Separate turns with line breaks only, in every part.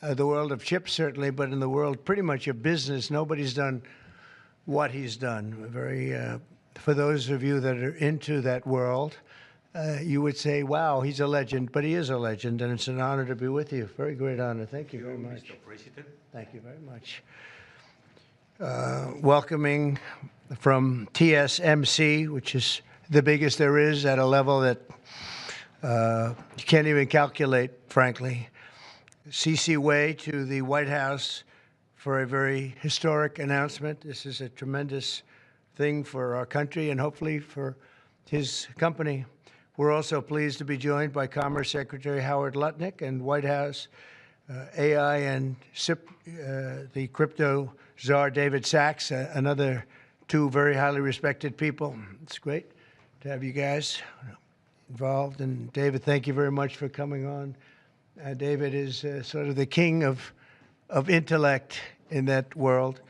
the world of chips, certainly, but in the world pretty much of business, nobody's done what he's done. For those of you that are into that world, you would say, wow, he's a legend, but he is a legend, and it's an honor to be with you. Very great honor. Thank you very much.
Mr. President.
Thank you very much. Welcoming from TSMC, which is the biggest there is at a level that you can't even calculate, frankly. C.C. Wei to the White House for a very historic announcement. This is a tremendous thing for our country and hopefully for his company. We're also pleased to be joined by Commerce Secretary Howard Lutnick and White House AI and SIP, the crypto czar David Sachs, another two very highly respected people. It's great to have you guys involved. And David, thank you very much for coming on. David is sort of the king of intellect in that world.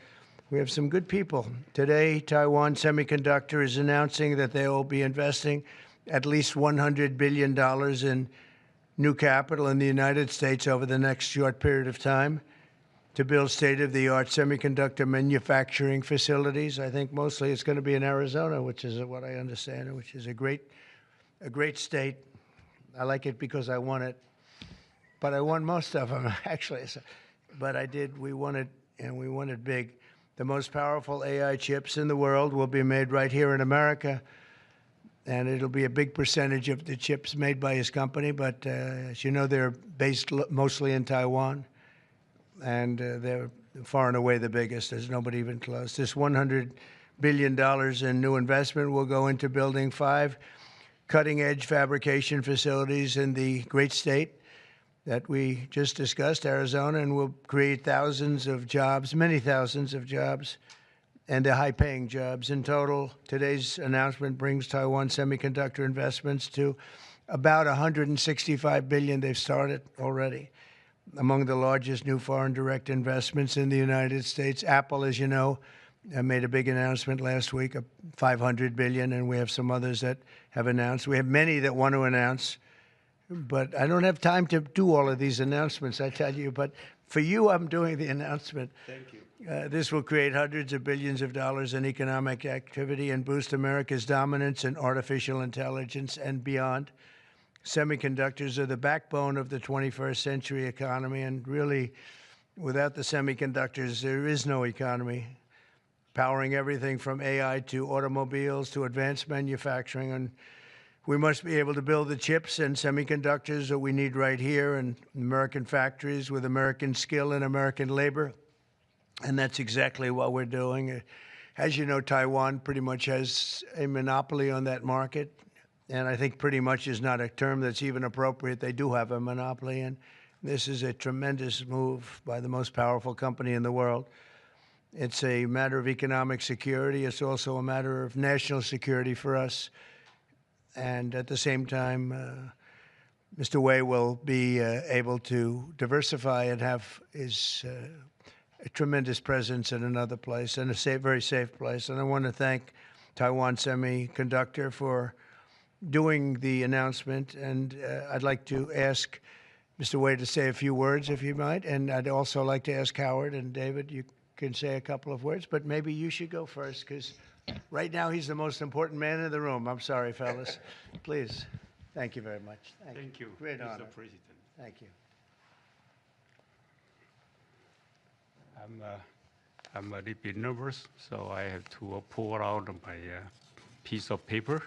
We have some good people. Today, Taiwan Semiconductor is announcing that they will be investing at least $100 billion in new capital in the United States over the next short period of time to build state-of-the-art semiconductor manufacturing facilities. I think mostly it's going to be in Arizona, which is what I understand, which is a great state. I like it because I won it, but I won most of them, actually. But we won it, and we won it big. The most powerful AI chips in the world will be made right here in America, and it'll be a big percentage of the chips made by his company. But as you know, they're based mostly in Taiwan, and they're far and away the biggest. There's nobody even close. This $100 billion in new investment will go into building 5 cutting-edge fabrication facilities in the great state that we just discussed, Arizona, and will create thousands of jobs, many thousands of jobs, and they're high-paying jobs. In total, today's announcement brings Taiwan Semiconductor investments to about $165 billion they've started already. Among the largest new foreign direct investments in the United States, Apple, as you know, made a big announcement last week of $500 billion, and we have some others that have announced. We have many that want to announce, but I don't have time to do all of these announcements, I tell you. But for you, I'm doing the announcement.
Thank you.
This will create hundreds of billions of dollars in economic activity and boost America's dominance in artificial intelligence and beyond. Semiconductors are the backbone of the 21st century economy, and really, without the semiconductors, there is no economy, powering everything from AI to automobiles to advanced manufacturing. And we must be able to build the chips and semiconductors that we need right here in American factories with American skill and American labor. And that's exactly what we're doing. As you know, Taiwan pretty much has a monopoly on that market. And I think pretty much is not a term that's even appropriate. They do have a monopoly. And this is a tremendous move by the most powerful company in the world. It's a matter of economic security. It's also a matter of national security for us. And at the same time, Mr. Wei will be able to diversify and have his a tremendous presence in another place, and a very safe place. And I want to thank Taiwan Semiconductor for doing the announcement. And I'd like to ask Mr. Wei to say a few words, if you might. And I'd also like to ask Howard and David, you can say a couple of words, but maybe you should go first, because right now he's the most important man in the room. I'm sorry, fellas. Please. Thank you very much.
Thank you.
Great
Mr.
honor.
President.
Thank you.
I'm a little bit nervous, so I have to pull out my piece of paper.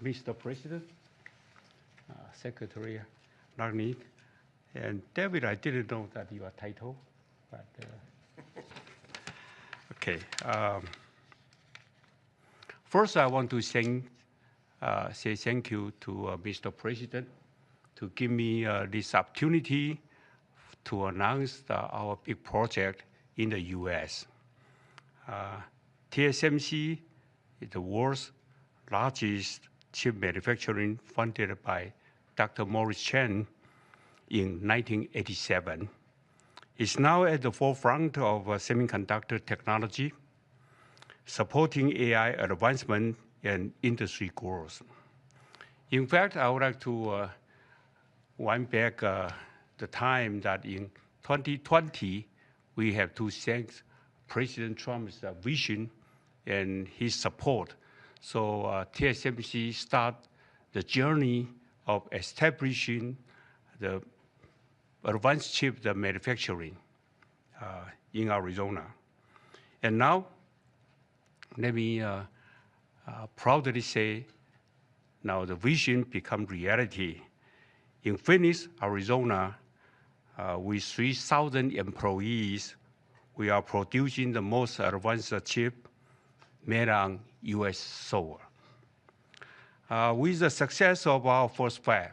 Mr. President, Secretary Lutnick, and David, I didn't know that your title, but okay. First, I want to say thank you to Mr. President to give me this opportunity to announce our big project in the U.S. TSMC is the world's largest chip manufacturing, funded by Dr. Morris Chang in 1987. It's now at the forefront of semiconductor technology, supporting AI advancement and industry growth. In fact, I would like to wind back the time that in 2020, we have to thank President Trump's vision and his support. So TSMC start the journey of establishing the advanced chip manufacturing in Arizona. And now, let me proudly say, now the vision become reality. In Phoenix, Arizona, with 3,000 employees, we are producing the most advanced chip made on US soil. With the success of our first fab,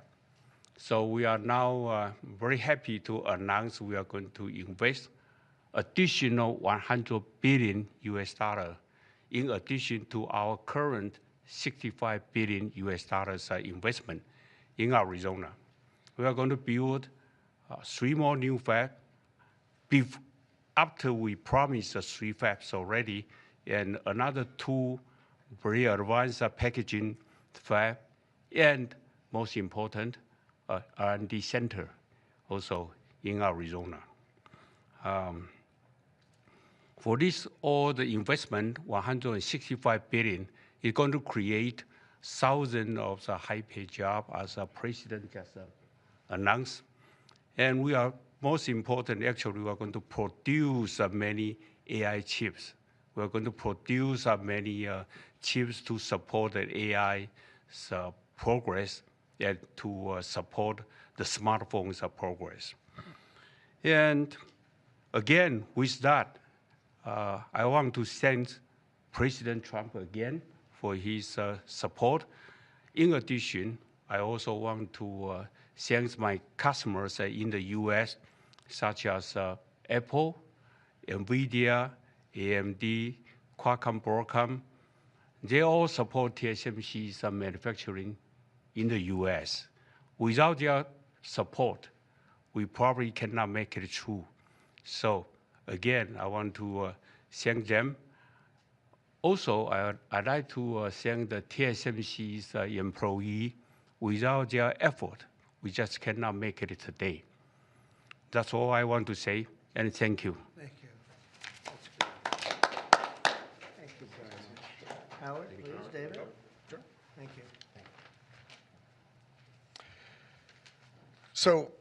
so we are now very happy to announce we are going to invest additional 100 billion US dollar in addition to our current 65 billion US dollars investment in Arizona. We are going to build 3 more new fabs after we promised 3 fabs already, and another 2 very advanced packaging fab, and most important, R&D center also in Arizona. For this, all the investment, 165 billion, is going to create thousands of high-paid jobs, as the president just announced. And we are, most important, actually, we are going to produce many AI chips. We are going to produce many chips to support the AI progress and to support the smartphones progress. And again, with that, I want to thank President Trump again for his support. In addition, I also want to thank my customers in the US, such as Apple, NVIDIA, AMD, Qualcomm, Broadcom. They all support TSMC's manufacturing in the US. Without their support, we probably cannot make it through. So again, I want to thank them. Also, I'd like to thank the TSMC's employee. Without their effort, we just cannot make it today. That's all I want to say, and thank you.
Thank you. That's good. Thank you very much. Howard, please, David.
Sure.
Thank you.
So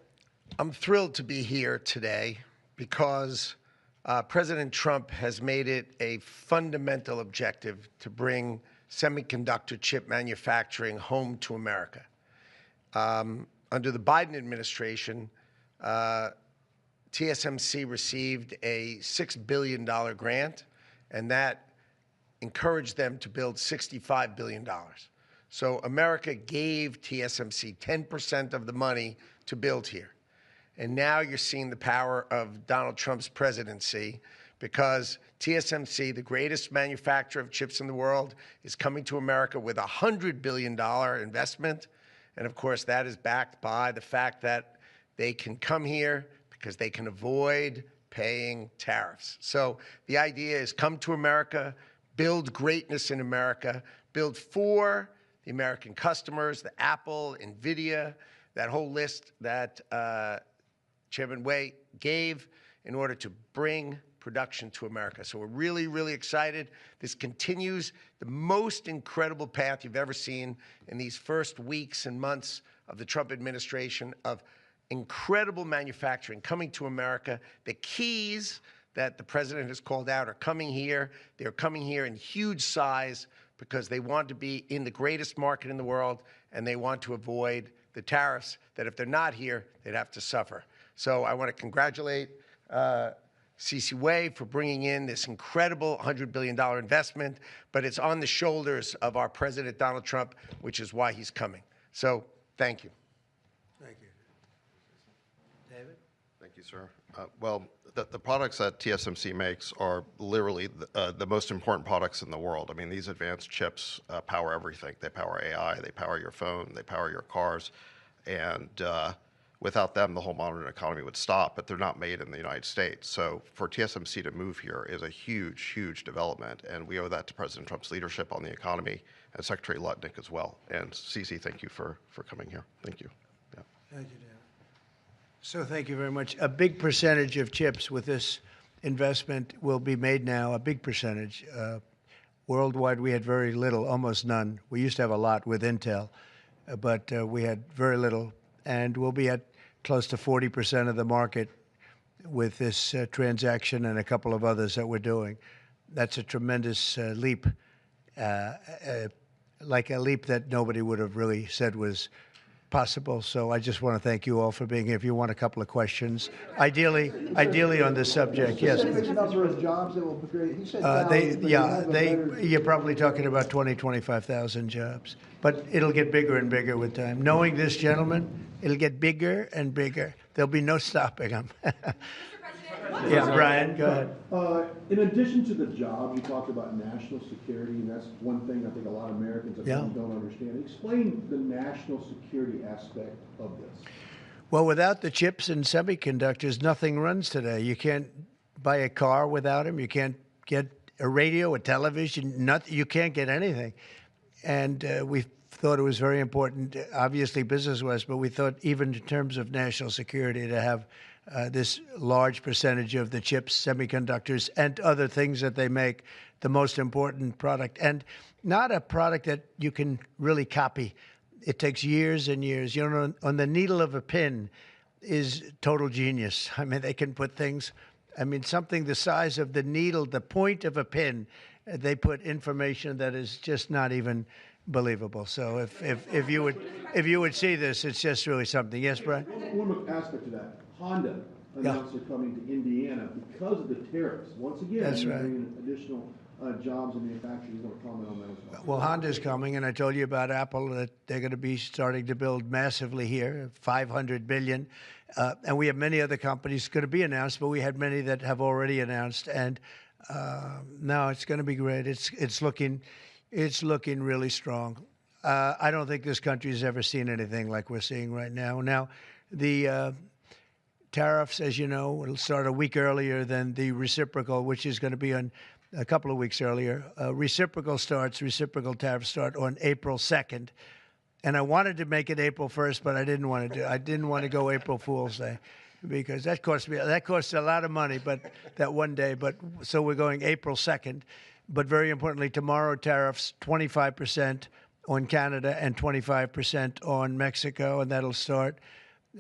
I'm thrilled to be here today because President Trump has made it a fundamental objective to bring semiconductor chip manufacturing home to America. Under the Biden administration, TSMC received a $6 billion grant, and that encouraged them to build $65 billion. So America gave TSMC 10% of the money to build here. And now you're seeing the power of Donald Trump's presidency, because TSMC, the greatest manufacturer of chips in the world, is coming to America with a $100 billion investment. And of course, that is backed by the fact that they can come here because they can avoid paying tariffs. So the idea is come to America, build greatness in America, build for the American customers, the Apple, NVIDIA, that whole list that Chairman Wei gave in order to bring production to America. So we're really, really excited. This continues the most incredible path you've ever seen in these first weeks and months of the Trump administration of incredible manufacturing coming to America. The keys that the president has called out are coming here. They're coming here in huge size because they want to be in the greatest market in the world, and they want to avoid the tariffs that if they're not here, they'd have to suffer. So I want to congratulate C.C. Wei for bringing in this incredible $100 billion investment, but it's on the shoulders of our President Donald Trump, which is why he's coming. So thank you.
Thank you. David?
Thank you, sir. Well, the products that TSMC makes are literally the most important products in the world. I mean, these advanced chips power everything. They power AI, they power your phone, they power your cars, and without them, the whole modern economy would stop, but they're not made in the United States. So for TSMC to move here is a huge, huge development, and we owe that to President Trump's leadership on the economy and Secretary Lutnick as well. And CC, thank you for coming here. Thank you. Yeah.
Thank you, David. So thank you very much. A big percentage of chips with this investment will be made now, a big percentage. Worldwide, we had very little, almost none. We used to have a lot with Intel, but we had very little. And we'll be at close to 40% of the market with this transaction and a couple of others that we're doing. That's a tremendous leap, like a leap that nobody would have really said was possible. So I just want to thank you all for being here. If you want a couple of questions, ideally on this subject, yes.
Specific number of jobs that will be created. He said thousands, but you have a better-
You're probably talking about 20, 25,000 jobs. But it'll get bigger and bigger with time. Knowing this gentleman, it'll get bigger and bigger. There'll be no stopping him. Yeah, Brian, go ahead.
In addition to the jobs, you talked about national security, and that's one thing I think a lot of Americans don't understand. Explain the national security aspect of this.
Well, without the chips and semiconductors, nothing runs today. You can't buy a car without them. You can't get a radio, a television, nothing. You can't get anything. And we thought it was very important, obviously business-wise, but we thought even in terms of national security to have this large percentage of the chips, semiconductors, and other things that they make, the most important product. And not a product that you can really copy. It takes years and years. You know, on the needle of a pin is total genius. I mean, they can put things, I mean, something the size of the needle, the point of a pin, they put information that is just not even believable. So if you would see this, it's just really something. Yes, Brian?
One more aspect to that. Honda announced they're coming to Indiana because of the tariffs. Once again,
That's right.
bringing additional jobs and manufacturing. You're going to comment on that as well.
Well, Honda's coming, and I told you about Apple, that they're going to be starting to build massively here, $500 billion. And we have many other companies going to be announced, but we had many that have already announced. And no, it's going to be great. It's looking really strong. I don't think this country has ever seen anything like we're seeing right now. Now, the tariffs, as you know, will start a week earlier than the reciprocal, which is going to be on a couple of weeks earlier. Reciprocal tariffs start on April 2nd. And I wanted to make it April 1st, but I didn't want to go April Fool's Day, because that costs a lot of money, but that one day. But so we're going April 2nd. But very importantly, tomorrow tariffs 25% on Canada and 25% on Mexico, and that'll start.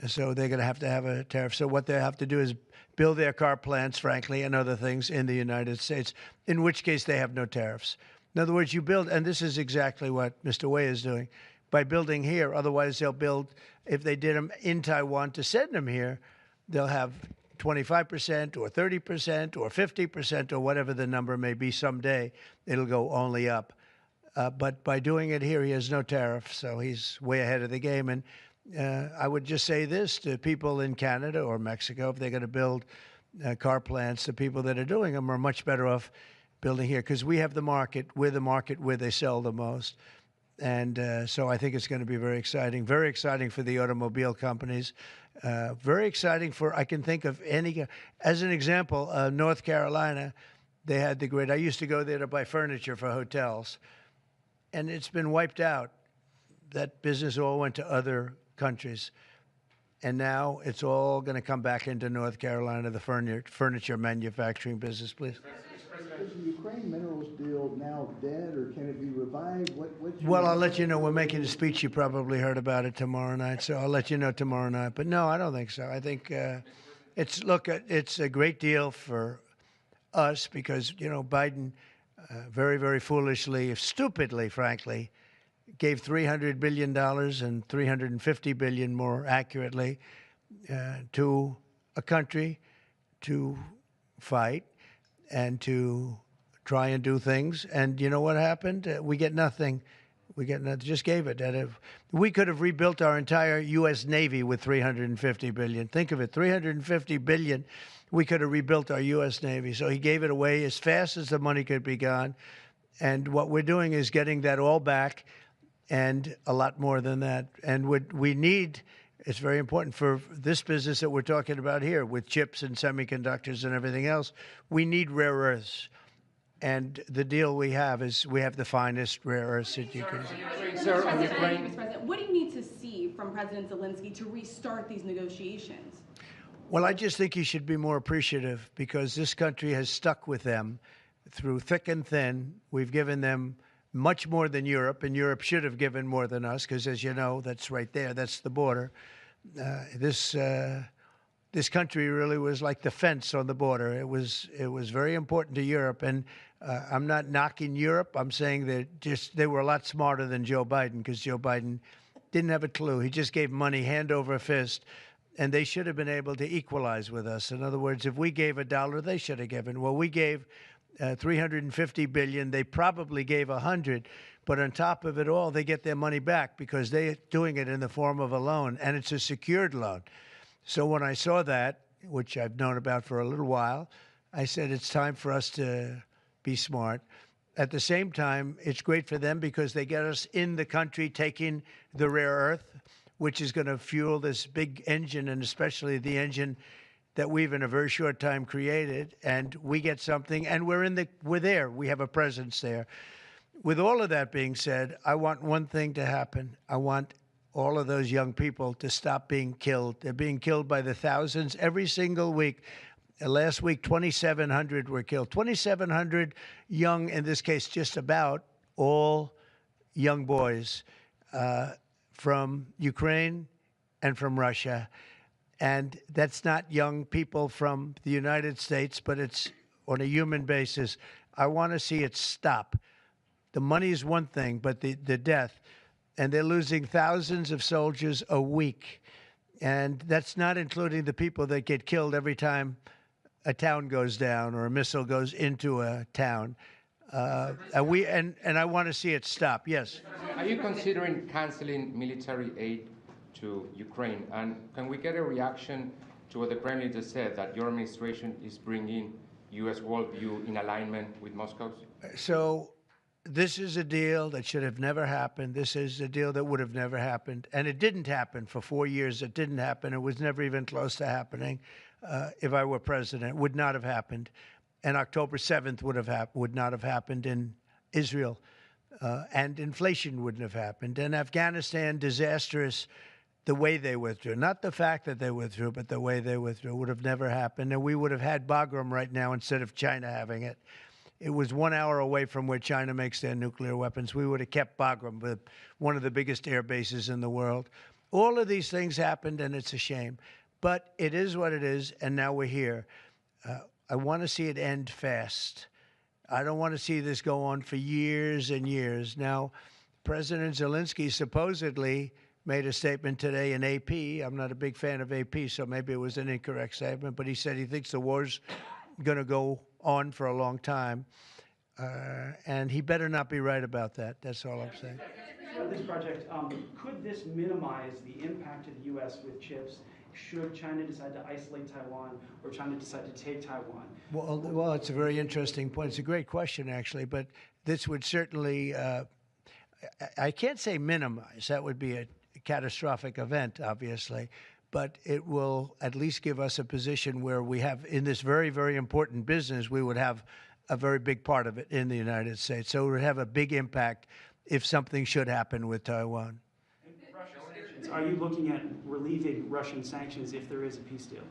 So they're going to have a tariff. So what they have to do is build their car plants, frankly, and other things in the United States, in which case they have no tariffs. In other words, you build, and this is exactly what Mr. Wei is doing, by building here. Otherwise, they'll build, if they did them in Taiwan to send them here, they'll have 25% or 30% or 50% or whatever the number may be someday. It'll go only up. But by doing it here, he has no tariff, so he's way ahead of the game. And I would just say this to people in Canada or Mexico: if they're going to build car plants, the people that are doing them are much better off building here, because we have the market. We're the market where they sell the most. And so I think it's going to be very exciting for the automobile companies. Very exciting for, I can think of any, as an example, North Carolina, they had the great, I used to go there to buy furniture for hotels, and it's been wiped out. That business all went to other countries. And now it's all going to come back into North Carolina, the furniture manufacturing business, please.
Is the Ukraine minerals deal now dead, or can it be revived?
Well, I'll let you know. We're making a speech. You probably heard about it tomorrow night, so I'll let you know tomorrow night. But no, I don't think so. I think it's a great deal for us because, you know, Biden very, very foolishly, stupidly, frankly, gave $300 billion and $350 billion more accurately to a country to fight and to try and do things. And you know what happened? We get nothing. Just gave it. We could have rebuilt our entire U.S. Navy with $350 billion. Think of it, $350 billion. We could have rebuilt our U.S. Navy. So he gave it away as fast as the money could be gone. And what we're doing is getting that all back and a lot more than that. And we need, it's very important for this business that we're talking about here with chips and semiconductors and everything else. We need rare earths. And the deal we have is we have the finest rare earths that you can.
Mr. President, what do you need to see from President Zelensky to restart these negotiations?
Well, I just think he should be more appreciative because this country has stuck with them through thick and thin. We've given them much more than Europe, and Europe should have given more than us because, as you know, that's right there. That's the border. This country really was like the fence on the border. It was very important to Europe, and I'm not knocking Europe. I'm saying that they were a lot smarter than Joe Biden because Joe Biden didn't have a clue. He just gave money hand over fist, and they should have been able to equalize with us. In other words, if we gave $1, they should have given. Well, we gave $350 billion. They probably gave $100, but on top of it all, they get their money back because they're doing it in the form of a loan, and it's a secured loan. So when I saw that, which I've known about for a little while, I said it's time for us to be smart. At the same time, it's great for them because they get us in the country taking the rare earth, which is going to fuel this big engine, and especially the engine that we've in a very short time created. And we get something, and we're there. We have a presence there. With all of that being said, I want one thing to happen. I want all of those young people to stop being killed. They're being killed by the thousands every single week. Last week, 2,700 were killed. 2,700 young, in this case, just about all young boys from Ukraine and from Russia. And that's not young people from the United States, but it's on a human basis. I want to see it stop. The money is one thing, but the death. And they're losing thousands of soldiers a week. And that's not including the people that get killed every time a town goes down or a missile goes into a town. And I want to see it stop. Yes.
Are you considering canceling military aid to Ukraine? And can we get a reaction to what the Kremlin just said, that your administration is bringing U.S. worldview in alignment with Moscow's?
So this is a deal that should have never happened. This is a deal that would have never happened. And it didn't happen for 4 years. It didn't happen. It was never even close to happening. If I were president, it would not have happened. And October 7th would not have happened in Israel. And inflation wouldn't have happened. And Afghanistan, disastrous, the way they withdrew. Not the fact that they withdrew, but the way they withdrew would have never happened. And we would have had Bagram right now instead of China having it. It was 1 hour away from where China makes their nuclear weapons. We would have kept Bagram, one of the biggest air bases in the world. All of these things happened, and it's a shame. But it is what it is, and now we're here. I want to see it end fast. I don't want to see this go on for years and years. Now, President Zelensky supposedly made a statement today in AP. I'm not a big fan of AP, so maybe it was an incorrect statement, but he said he thinks the war's going to go on for a long time. And he better not be right about that. That's all I'm saying.
This project, could this minimize the impact of the U.S. with chips should China decide to isolate Taiwan or China decide to take Taiwan?
Well, it's a very interesting point. It's a great question, actually. But this would certainly, I can't say minimize. That would be a catastrophic event, obviously. But it will at least give us a position where we have, in this very, very important business, we would have a very big part of it in the United States. So it would have a big impact if something should happen with Taiwan.
Are you looking at relieving Russian sanctions if there is a peace deal?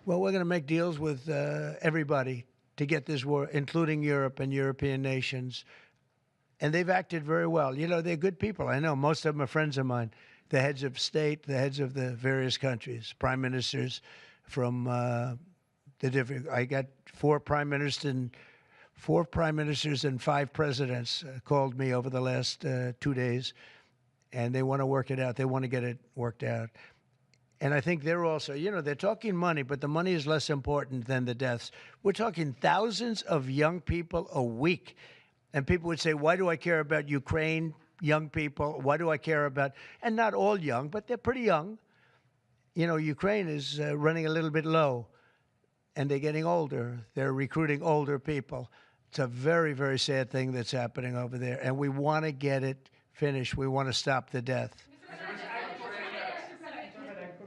Well, we're going to make deals with everybody to get this war, including Europe and European nations. And they've acted very well. You know, they're good people. I know most of them are friends of mine. The heads of state, the heads of the various countries, prime ministers from the different. I got four prime ministers and 5 presidents called me over the last 2 days, and they want to work it out. They want to get it worked out. And I think they're also, you know, they're talking money, but the money is less important than the deaths. We're talking thousands of young people a week. And people would say, why do I care about Ukraine? Young people, why do I care about, and not all young, but they're pretty young. You know, Ukraine is running a little bit low, and they're getting older. They're recruiting older people. It's a very, very sad thing that's happening over there, and we want to get it finished. We want to stop the death.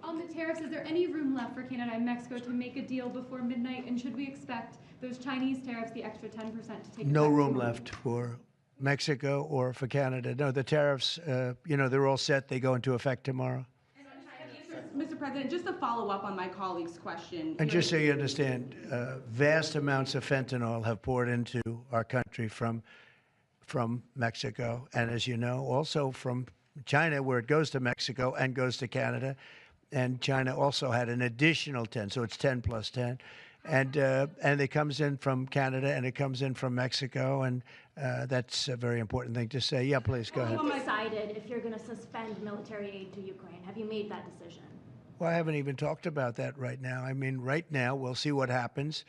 On the tariffs, is there any room left for Canada and Mexico to make a deal before midnight, and should we expect those Chinese tariffs, the extra 10%, to take
No
effect?
room left for Mexico or for Canada. No, the tariffs, you know, they're all set. They go into effect tomorrow.
And on Chinese
Mr. President, just to follow up on my colleague's question.
And just so you understand, vast amounts of fentanyl have poured into our country from Mexico, and as you know, also from China, where it goes to Mexico and goes to Canada, and China also had an additional 10, so it's 10 plus 10, and it comes in from Canada and it comes in from Mexico, and that's a very important thing to say. Yeah, please go ahead.
Have you decided if you're going to suspend military aid to Ukraine? Have you made that decision?
Well, I haven't even talked about that right now. I mean, right now, we'll see what happens.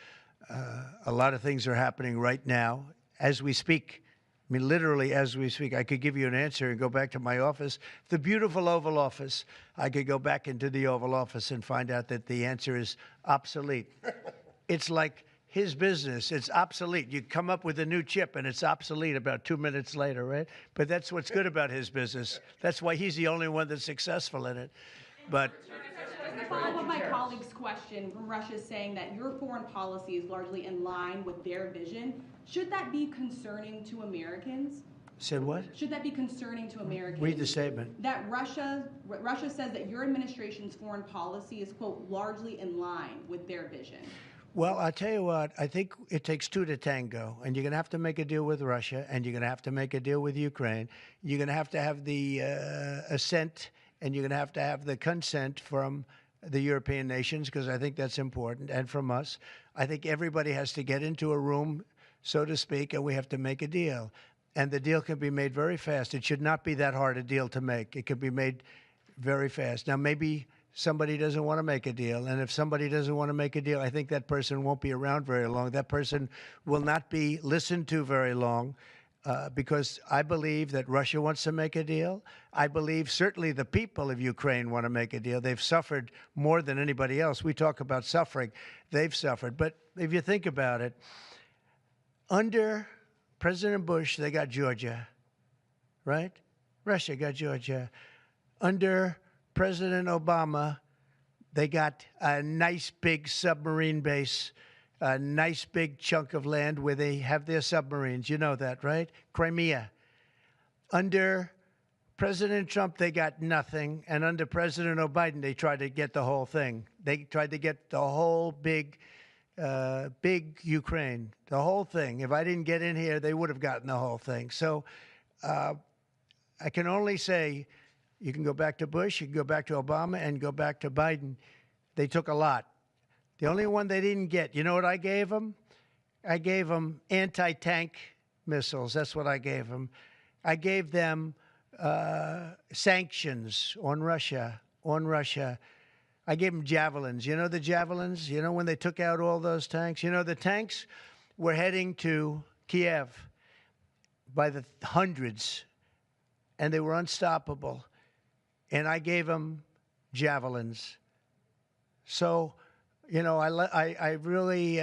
A lot of things are happening right now as we speak. I mean, literally as we speak. I could give you an answer and go back to my office, the beautiful Oval Office. I could go back into the Oval Office and find out that the answer is obsolete. It's like his business. It's obsolete. You come up with a new chip and it's obsolete about 2 minutes later, right? But that's what's good about his business. That's why he's the only one that's successful in it. But
Just to follow up my colleague's question, from Russia saying that your foreign policy is largely in line with their vision, should that be concerning to Americans?
said what?
Should that be concerning to Americans?
Read the statement.
That Russia says that your administration's foreign policy is, quote, largely in line with their vision.
Well, I'll tell you what, I think it takes two to tango, and you're going to have to make a deal with Russia, and you're going to have to make a deal with Ukraine. You're going to have the assent, and you're going to have the consent from the European nations, because I think that's important, and from us. I think everybody has to get into a room, so to speak, and we have to make a deal. And the deal can be made very fast. It should not be that hard a deal to make. It can be made very fast. Now, maybe somebody doesn't want to make a deal. And if somebody doesn't want to make a deal, I think that person won't be around very long. That person will not be listened to very long because I believe that Russia wants to make a deal. I believe certainly the people of Ukraine want to make a deal. They've suffered more than anybody else. We talk about suffering. They've suffered. But if you think about it, under President Bush, they got Georgia, right? Russia got Georgia. Under President Obama, they got a nice big submarine base, a nice big chunk of land where they have their submarines. You know that, right? Crimea. Under President Trump, they got nothing. And under President Biden, they tried to get the whole thing. They tried to get the whole big Ukraine, the whole thing. If I didn't get in here, they would have gotten the whole thing. So I can only say, you can go back to Bush, you can go back to Obama, and go back to Biden. They took a lot. The only one they didn't get, you know what I gave them? I gave them anti-tank missiles. That's what I gave them. I gave them sanctions on Russia. I gave them javelins. You know the javelins? You know when they took out all those tanks? You know the tanks were heading to Kiev by the hundreds, and they were unstoppable. And I gave them javelins. So, you know, I really,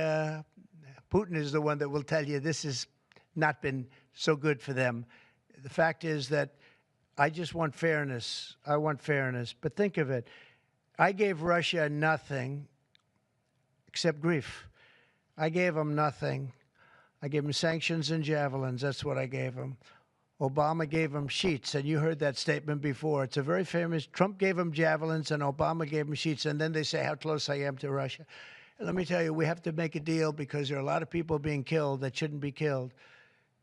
Putin is the one that will tell you this has not been so good for them. The fact is that I just want fairness. I want fairness. But think of it. I gave Russia nothing except grief. I gave them nothing. I gave them sanctions and javelins. That's what I gave them. Obama gave them sheets, and you heard that statement before. It's a very famous. Trump gave them javelins, and Obama gave them sheets, and then they say how close I am to Russia. And let me tell you, we have to make a deal because there are a lot of people being killed that shouldn't be killed.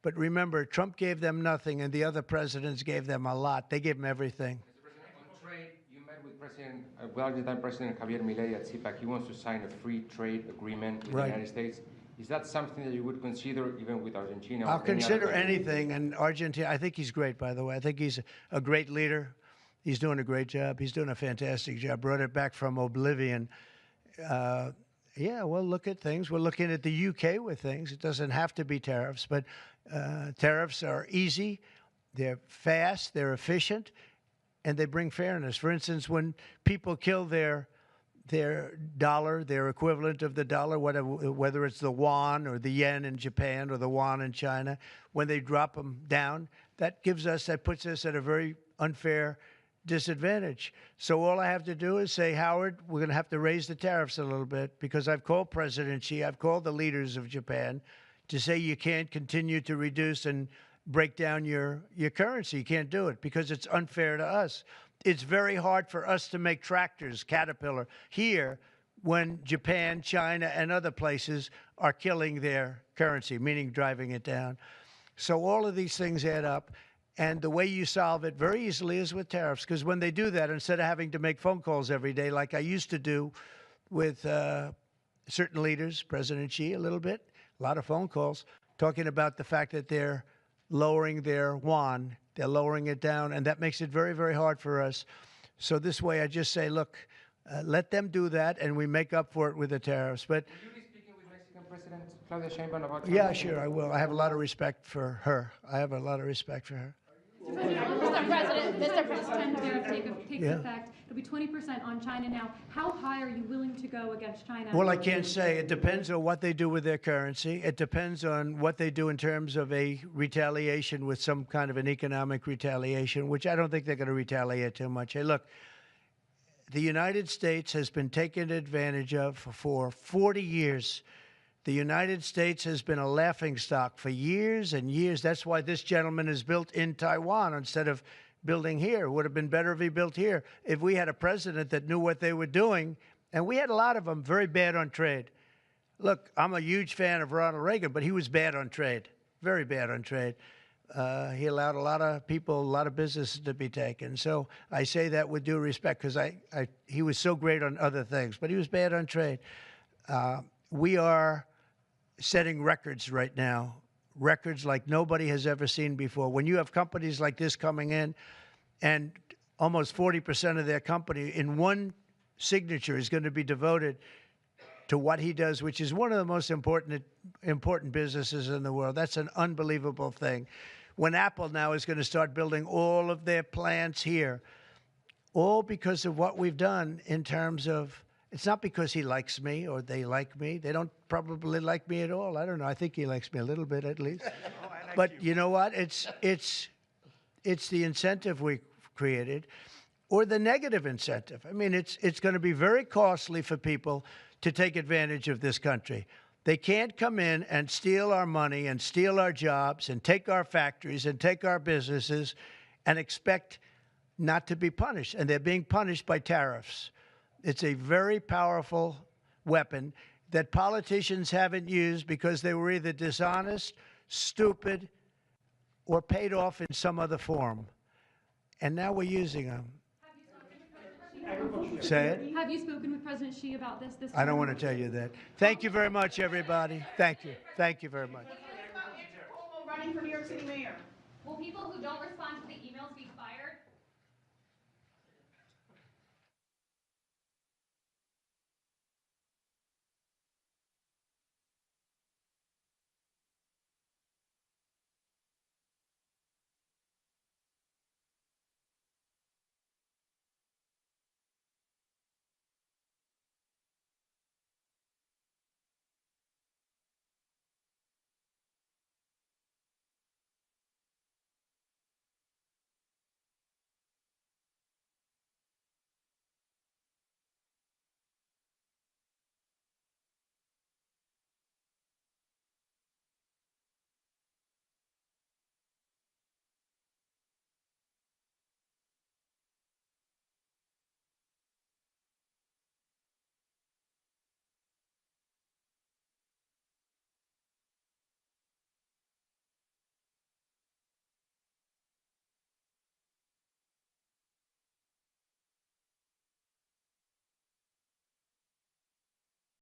But remember, Trump gave them nothing, and the other presidents gave them a lot. They gave them everything.
On trade, you met with Argentine President Javier Milei at CPAC. He wants to sign a free trade agreement with the United States. Is that something that you would consider even with Argentina?
I'll consider anything. And Argentina, I think he's great, by the way. I think he's a great leader. He's doing a great job. He's doing a fantastic job. Brought it back from oblivion. Yeah, we'll look at things. We're looking at the UK with things. It doesn't have to be tariffs, but tariffs are easy. They're fast. They're efficient. And they bring fairness. For instance, when people kill their dollar, their equivalent of the dollar, whether it's the yuan or the yen in Japan or the yuan in China, when they drop them down, that puts us at a very unfair disadvantage. So all I have to do is say, Howard, we're going to have to raise the tariffs a little bit because I've called President Xi, I've called the leaders of Japan to say you can't continue to reduce and break down your currency. You can't do it because it's unfair to us. it's very hard for us to make tractors, Caterpillar, here when Japan, China, and other places are killing their currency, meaning driving it down. So all of these things add up. And the way you solve it very easily is with tariffs, because when they do that, instead of having to make phone calls every day like I used to do with certain leaders, President Xi a little bit, a lot of phone calls, talking about the fact that they're lowering their yuan, they're lowering it down, and that makes it very, very hard for us. So this way I just say, look, let them do that, and we make up for it with the tariffs. But
Will you be speaking with Mexican President Claudia Sheinbaum about
yeah, sure, I will. I have a lot of respect for her. I have a lot of respect for her.
Mr. President, tariff takes effect. It'll be 20% on China now. How high are you willing to go against China?
Well, I can't say. It depends on what they do with their currency. It depends on what they do in terms of a retaliation with some kind of an economic retaliation, which I don't think they're going to retaliate too much. Hey, look, the United States has been taken advantage of for 40 years. The United States has been a laughingstock for years and years. That's why this gentleman is built in Taiwan instead of building here. It would have been better if he built here. If we had a president that knew what they were doing, and we had a lot of them very bad on trade. Look, I'm a huge fan of Ronald Reagan, but he was bad on trade, very bad on trade. He allowed a lot of people, a lot of businesses to be taken. So I say that with due respect because he was so great on other things, but he was bad on trade. We are setting records right now, records like nobody has ever seen before. When you have companies like this coming in and almost 40% of their company in one signature is going to be devoted to what he does, which is one of the most important businesses in the world. That's an unbelievable thing. When Apple now is going to start building all of their plants here, all because of what we've done in terms of, it's not because he likes me or they like me. They don't probably like me at all. I don't know. I think he likes me a little bit at least. But you know what? It's the incentive we created or the negative incentive. I mean, it's going to be very costly for people to take advantage of this country. They can't come in and steal our money and steal our jobs and take our factories and take our businesses and expect not to be punished. And they're being punished by tariffs. It's a very powerful weapon that politicians haven't used because they were either dishonest, stupid, or paid off in some other form. And now we're using them. Say it.
Have you spoken with President Xi about this?
I don't want to tell you that. Thank you very much, everybody. Thank you. Thank you very much.
Running for New York City mayor.
Will people who don't respond to the emails be